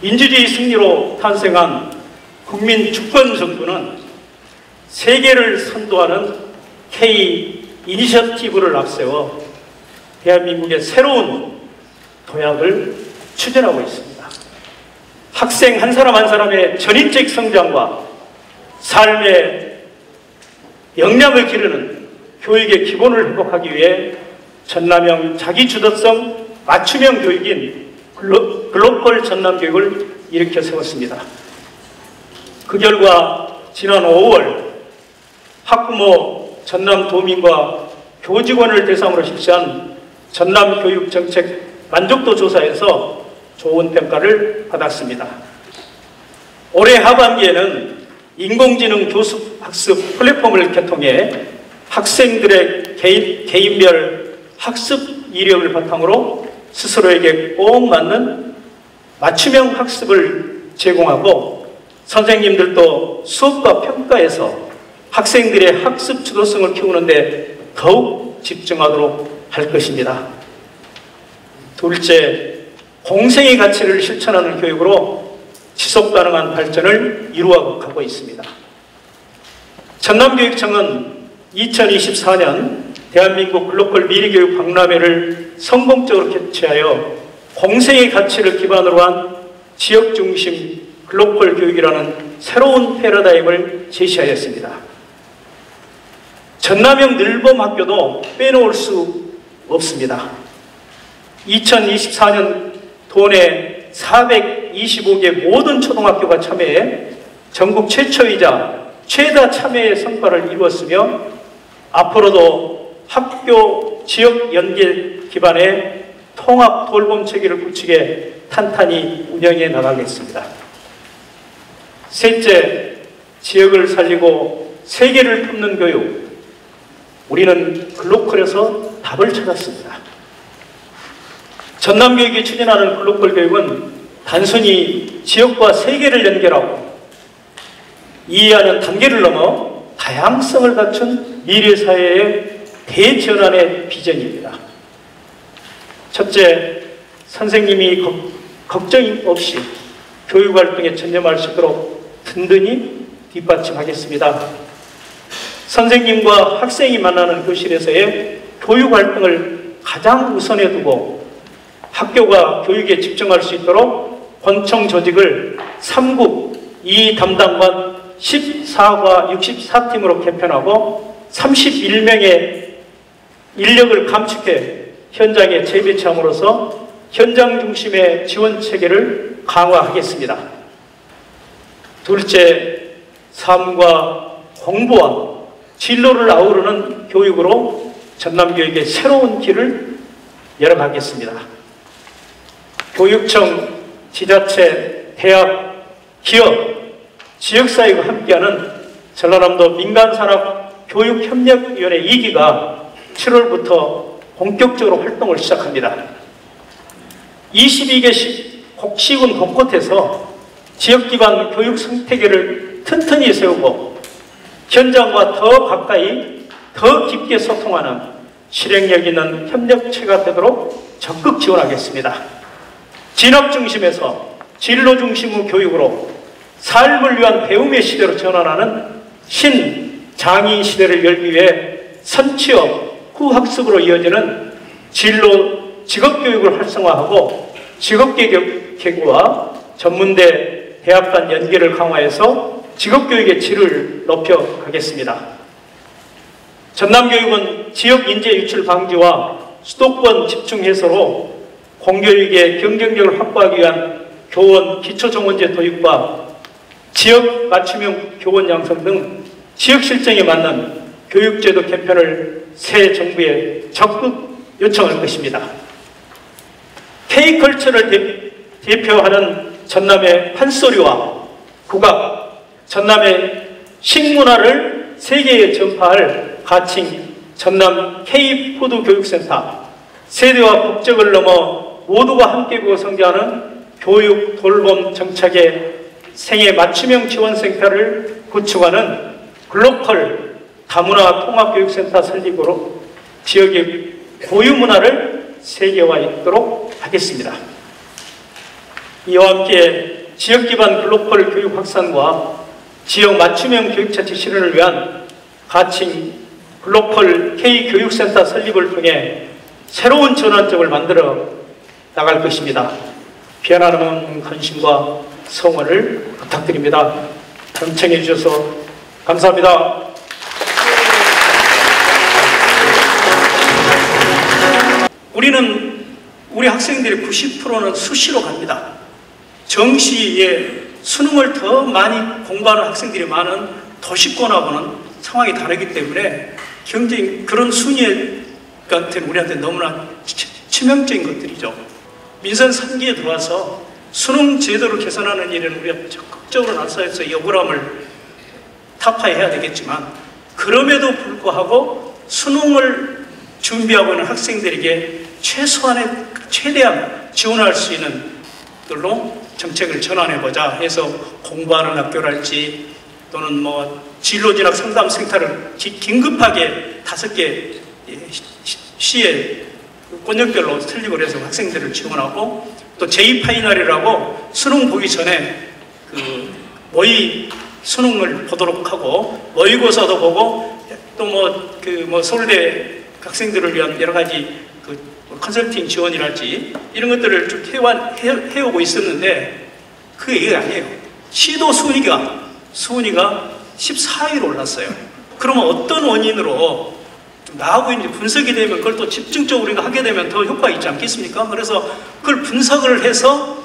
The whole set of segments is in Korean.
민주주의 승리로 탄생한 국민 주권 정부는 세계를 선도하는 K 이니셔티브를 앞세워 대한민국의 새로운 도약을 추진하고 있습니다. 학생 한 사람 한 사람의 전인적 성장과 삶의 역량을 기르는 교육의 기본을 회복하기 위해 전남형 자기주도성 맞춤형 교육인 글로벌 전남교육을 일으켜 세웠습니다. 그 결과 지난 5월 학부모 전남도민과 교직원을 대상으로 실시한 전남교육정책 만족도 조사에서 좋은 평가를 받았습니다. 올해 하반기에는 인공지능 교습학습 플랫폼을 개통해 학생들의 개인별 학습 이력을 바탕으로 스스로에게 꼭 맞는 맞춤형 학습을 제공하고 선생님들도 수업과 평가에서 학생들의 학습 주도성을 키우는 데 더욱 집중하도록 할 것입니다. 둘째, 공생의 가치를 실천하는 교육으로 지속가능한 발전을 이루어가고 있습니다. 전남교육청은 2024년 대한민국 글로벌 미래교육 박람회를 성공적으로 개최하여 공생의 가치를 기반으로 한 지역중심 글로벌 교육이라는 새로운 패러다임을 제시하였습니다. 전남형 늘봄학교도 빼놓을 수 없습니다. 2024년 도내 425개 모든 초등학교가 참여해 전국 최초이자 최다 참여의 성과를 이루었으며 앞으로도 학교 지역 연계 기반의 통합 돌봄 체계를 구축해 탄탄히 운영해 나가겠습니다. 셋째, 지역을 살리고 세계를 품는 교육. 우리는 글로컬에서 답을 찾았습니다. 전남교육이 추진하는 글로컬 교육은 단순히 지역과 세계를 연결하고 이해하는 단계를 넘어 다양성을 갖춘 미래사회의 대전환의 비전입니다. 첫째, 선생님이 걱정 없이 교육활동에 전념할 수 있도록 든든히 뒷받침하겠습니다. 선생님과 학생이 만나는 교실에서의 교육활동을 가장 우선에 두고 학교가 교육에 집중할 수 있도록 권총 조직을 3국 2담당관 14과 64팀으로 개편하고 31명의 인력을 감축해 현장에 재배치함으로써 현장 중심의 지원 체계를 강화하겠습니다. 둘째, 삶과 공부와 진로를 아우르는 교육으로 전남교육의 새로운 길을 열어가겠습니다. 교육청, 지자체, 대학, 기업, 지역사회가 함께하는 전라남도 민간산업교육협력위원회 2기가 7월부터 본격적으로 활동을 시작합니다. 22개 곡시군 곳곳에서 지역기반 교육 생태계를 튼튼히 세우고 현장과 더 가까이 더 깊게 소통하는 실행력 있는 협력체가 되도록 적극 지원하겠습니다. 진학 중심에서 진로 중심의 교육으로 삶을 위한 배움의 시대로 전환하는 신장애인 시대를 열기 위해 선취업 후학습으로 이어지는 진로 직업교육을 활성화하고 직업계교와 전문대 대학 간 연계를 강화해서 직업교육의 질을 높여가겠습니다. 전남교육은 지역인재 유출 방지와 수도권 집중 해소로 공교육의 경쟁력을 확보하기 위한 교원 기초정원제 도입과 지역 맞춤형 교원 양성 등 지역 실정에 맞는 교육제도 개편을 새 정부에 적극 요청할 것입니다. K컬처를 대표하는 전남의 판소리와 국악, 전남의 식문화를 세계에 전파할 가칭 전남 K푸드 교육센터, 세대와 국적을 넘어 모두가 함께 구워 성장하는 교육 돌봄 정착의 생애 맞춤형 지원센터를 구축하는 글로컬 다문화 통합교육센터 설립으로 지역의 고유문화를 세계화하도록 하겠습니다. 이와 함께 지역 기반 글로벌 교육 확산과 지역 맞춤형 교육 자체 실현을 위한 가칭 글로벌 K교육센터 설립을 통해 새로운 전환점을 만들어 나갈 것입니다. 변화하는 관심과 성원을 부탁드립니다. 경청해 주셔서 감사합니다. 우리 학생들의 90%는 수시로 갑니다. 정시에 수능을 더 많이 공부하는 학생들이 많은 도시권하고는 상황이 다르기 때문에 경쟁, 그런 순위 같은 우리한테 너무나 치명적인 것들이죠. 민선 3기에 들어와서 수능 제도를 개선하는 일은 우리가 적극적으로 나서서 이 억울함을 타파해야 되겠지만, 그럼에도 불구하고 수능을 준비하고 있는 학생들에게 최대한 지원할 수 있는 걸로 정책을 전환해보자 해서 공부하는 학교랄지 또는 진로진학 상담센터를 긴급하게 5개 시에 권역별로 설립을 해서 학생들을 지원하고, 또 제2파이널이라고 수능 보기 전에 모의 수능을 보도록 하고 모의고사도 보고 또 서울대 학생들을 위한 여러 가지 컨설팅 지원이랄지 이런 것들을 쭉 해오고 있었는데, 그게 아니에요. 시도 순위가 14위로 올랐어요. 그러면 어떤 원인으로 좀 나하고 이제 분석이 되면 그걸 또 집중적으로 우리가 하게 되면 더 효과가 있지 않겠습니까? 그래서 그걸 분석을 해서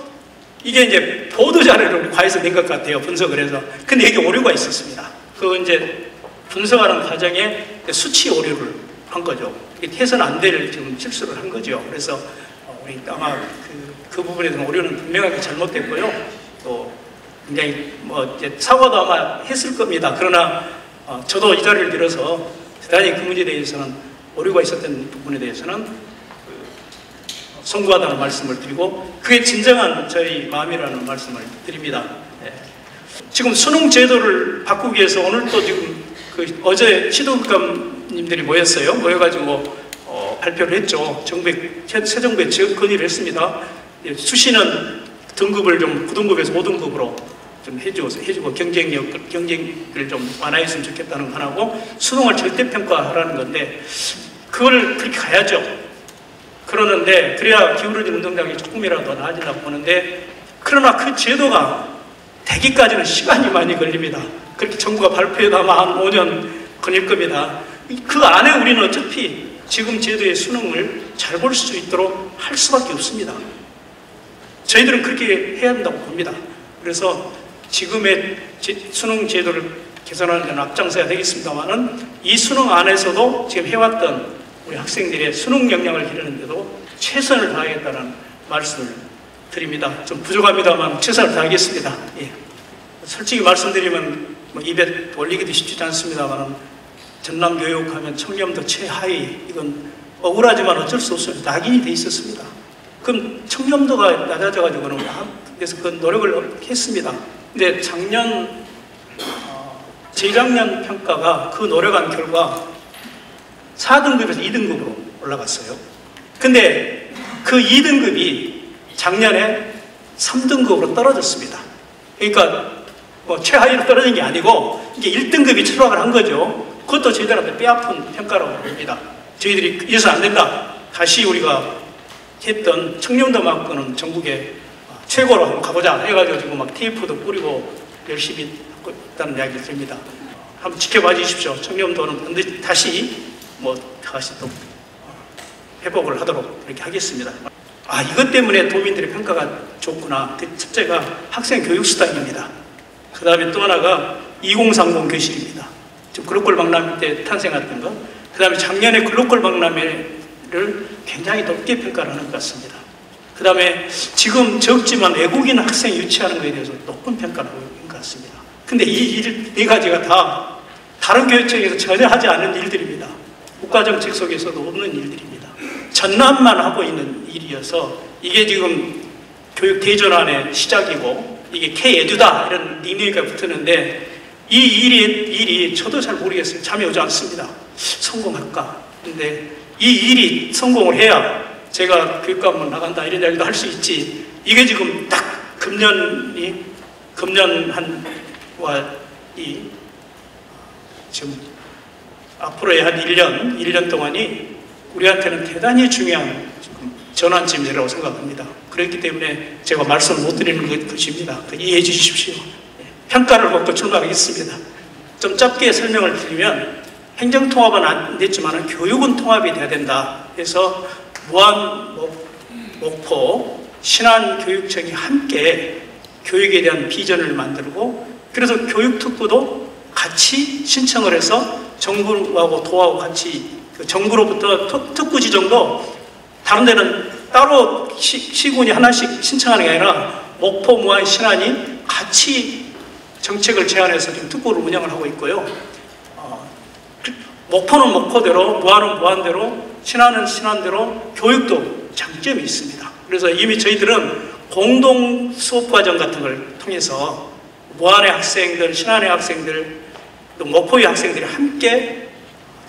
이게 이제 보도자료를 과에서 낸 것 같아요. 분석을 해서. 근데 이게 오류가 있었습니다. 그 이제 분석하는 과정에 수치 오류를 한 거죠. 해서는 안 될 지금 실수를 한 거죠. 그래서 우리 아마 그 부분에 대한 오류는 분명하게 잘못됐고요. 또 굉장히 이제 사과도 아마 했을 겁니다. 그러나 저도 이 자리를 빌어서 대단히 그 문제에 대해서는 오류가 있었던 부분에 대해서는 송구하다는 말씀을 드리고, 그게 진정한 저희 마음이라는 말씀을 드립니다. 네. 지금 수능 제도를 바꾸기 위해서 오늘 또 지금 어제 시도국감님들이 모여가지고 발표를 했죠. 새 정부에 건의를 했습니다. 수시는 등급을 좀 9등급에서 5등급으로 좀 해주고 경쟁을 좀 완화했으면 좋겠다는 거 하나고, 수능을 절대평가하라는 건데, 그걸 그렇게 가야죠. 그러는데, 그래야 기울어진 운동장이 조금이라도 나아지려고 보는데, 그러나 그 제도가 되기까지는 시간이 많이 걸립니다. 그렇게 정부가 발표해도 아마 한 5년 걸릴 겁니다. 그 안에 우리는 어차피 지금 제도의 수능을 잘 볼 수 있도록 할 수밖에 없습니다. 저희들은 그렇게 해야 한다고 봅니다. 그래서 지금의 수능 제도를 개선하는 데는 앞장서야 되겠습니다만은, 이 수능 안에서도 지금 해왔던 우리 학생들의 수능 역량을 기르는데도 최선을 다하겠다는 말씀을 드립니다. 좀 부족합니다만 최선을 다하겠습니다. 예. 솔직히 말씀드리면 입에 올리기도 쉽지 않습니다만, 전남교육하면 청렴도 최하위, 이건 억울하지만 어쩔 수 없어요. 낙인이 돼 있었습니다. 그럼 청렴도가 낮아져가지고는 그래서 그 노력을 했습니다. 근데 재작년 평가가 그 노력한 결과 4등급에서 2등급으로 올라갔어요. 근데 그 2등급이 작년에 3등급으로 떨어졌습니다. 그러니까 최하위로 떨어진 게 아니고 이게 1등급이 추락을 한 거죠. 그것도 저희들한테 뼈아픈 평가라고 봅니다. 저희들이 이래서 안 된다. 다시 우리가 했던 청렴도만큼은 전국에 최고로 한번 가보자 해가지고 지금 막 테이프도 뿌리고 열심히 하고 있다는 이야기를 드립니다. 한번 지켜봐 주십시오. 청렴도는 반드시 다시 또 회복을 하도록 이렇게 하겠습니다. 이것 때문에 도민들의 평가가 좋구나. 그 첫째가 학생 교육 수단입니다. 그 다음에 또 하나가 2030 교실입니다. 지금 글로벌 박람회 때 탄생했던 거. 그 다음에 작년에 글로벌 박람회를 굉장히 높게 평가를 하는 것 같습니다. 그 다음에 지금 적지만 외국인 학생 유치하는 것에 대해서 높은 평가를 하고 있는 것 같습니다. 근데 이 일 4가지가 다 다른 교육청에서 전혀 하지 않는 일들입니다. 국가정책 속에서도 없는 일들입니다. 전남만 하고 있는 일이어서 이게 지금 교육 대전환의 시작이고 이게 K-에듀다 이런 닉네임이 붙었는데 이 일이 저도 잘 모르겠어요. 잠이 오지 않습니다. 성공할까? 근데 이 일이 성공을 해야 제가 교육감을 나간다 이런 이야기도 할 수 있지. 이게 지금 딱 금년 한와 지금 앞으로의 한 1년 동안이 우리한테는 대단히 중요한 전환점이라고 생각합니다. 그렇기 때문에 제가 말씀을 못 드리는 것입니다. 이해해 주십시오. 평가를 받고 출마하겠습니다. 좀 짧게 설명을 드리면 행정통합은 안 됐지만 교육은 통합이 돼야 된다. 그래서 무안, 목포, 신안교육청이 함께 교육에 대한 비전을 만들고 그래서 교육특구도 같이 신청을 해서 정부하고 도하고 같이 정부로부터 특구 지정도 다른 데는 따로 시군이 하나씩 신청하는 게 아니라 목포, 무안, 신안이 같이 정책을 제안해서 지금 특구를 운영을 하고 있고요. 목포는 목포대로, 무안은 무안대로, 신안은 신안대로 교육도 장점이 있습니다. 그래서 이미 저희들은 공동 수업과정 같은 걸 통해서 무안의 학생들, 신안의 학생들, 또 목포의 학생들이 함께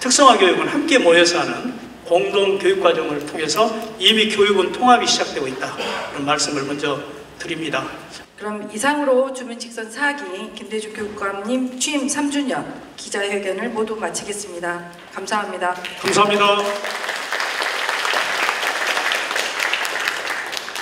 특성화 교육은 함께 모여서 하는 공동 교육과정을 통해서 이미 교육은 통합이 시작되고 있다. 이런 말씀을 먼저 드립니다. 그럼 이상으로 주민직선 4기 김대중 교육감님 취임 3주년 기자회견을 모두 마치겠습니다. 감사합니다. 감사합니다.